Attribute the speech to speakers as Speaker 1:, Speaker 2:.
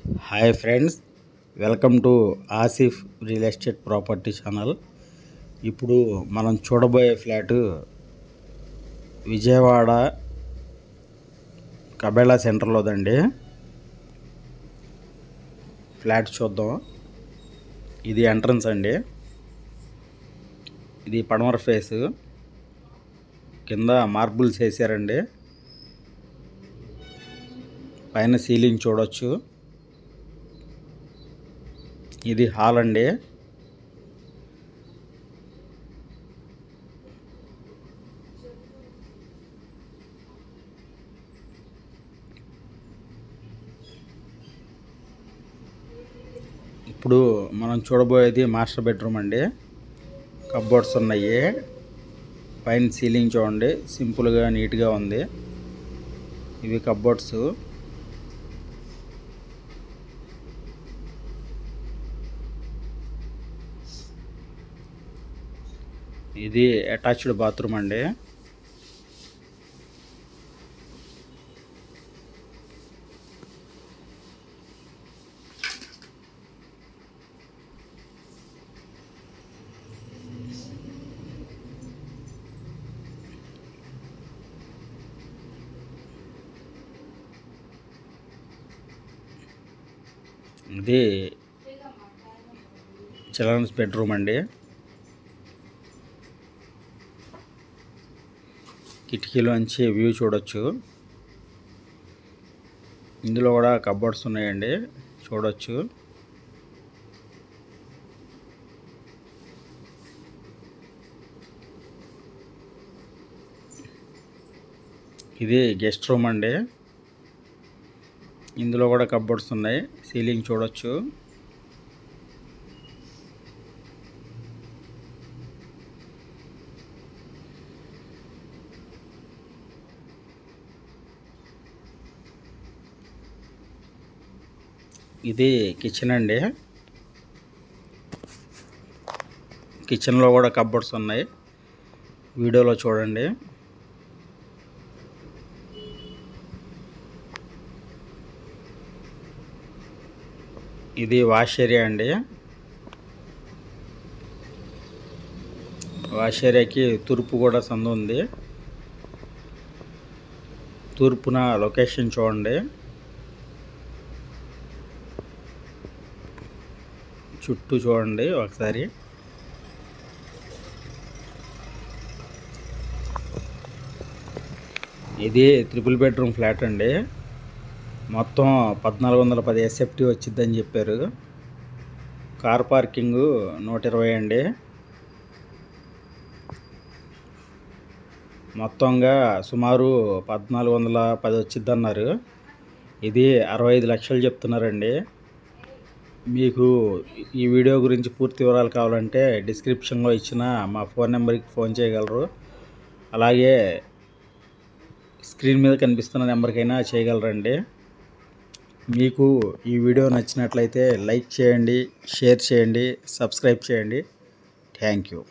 Speaker 1: Hi friends, welcome to Asif real estate property channel. ఇప్పుడు మనం చూడబోయే ఫ్లాటు విజయవాడ కబేళా సెంటర్లోదండి. ఫ్లాట్ చూద్దాం. ఇది ఎంట్రన్స్ అండి. ఇది పడమర ఫేసు. కింద మార్బుల్స్ వేసారండి. పైన సీలింగ్ చూడొచ్చు. ఇది హాల్ అండి. ఇప్పుడు మనం చూడబోయేది మాస్టర్ బెడ్రూమ్ అండి. కబోర్డ్స్ ఉన్నాయి. పైన సీలింగ్ చూడండి, సింపుల్గా నీట్గా ఉంది. ఇవి కబోర్డ్స్. ఇది అటాచ్డ్ బాత్రూమ్ అండి. ఇది చిల్డ్రన్స్ బెడ్రూమ్ అండి. కిటికీలోంచి వ్యూ చూడొచ్చు. ఇందులో కూడా కబోర్డ్స్ ఉన్నాయండి, చూడొచ్చు. ఇది గెస్ట్ రూమ్ అండి. ఇందులో కూడా కబోర్డ్స్ ఉన్నాయి, సీలింగ్ చూడొచ్చు. ఇది కిచెన్ అండి. కిచెన్లో కూడా కబోర్డ్స్ ఉన్నాయి, వీడియోలో చూడండి. ఇది వాష్ ఏరియా అండి. వాష్ ఏరియాకి తూర్పు కూడా సందు ఉంది. తూర్పున లొకేషన్ చూడండి. చుట్టూ చూడండి ఒకసారి. ఇది 3 బెడ్రూమ్ ఫ్లాట్ అండి. మొత్తం 1410 SFT వచ్చిద్దని చెప్పారు. కార్ పార్కింగ్ 120 అండి. మొత్తంగా సుమారు 1410 వచ్చిద్దన్నారు. ఇది 65 లక్షలు చెప్తున్నారండి. మీకు ఈ వీడియో గురించి పూర్తి వివరాలు కావాలంటే డిస్క్రిప్షన్లో ఇచ్చిన మా ఫోన్ నెంబర్కి ఫోన్ చేయగలరు. అలాగే స్క్రీన్ మీద కనిపిస్తున్న నెంబర్కైనా చేయగలరండి. మీకు ఈ వీడియో నచ్చినట్లయితే లైక్ చేయండి, షేర్ చేయండి, సబ్స్క్రైబ్ చేయండి. Thank you.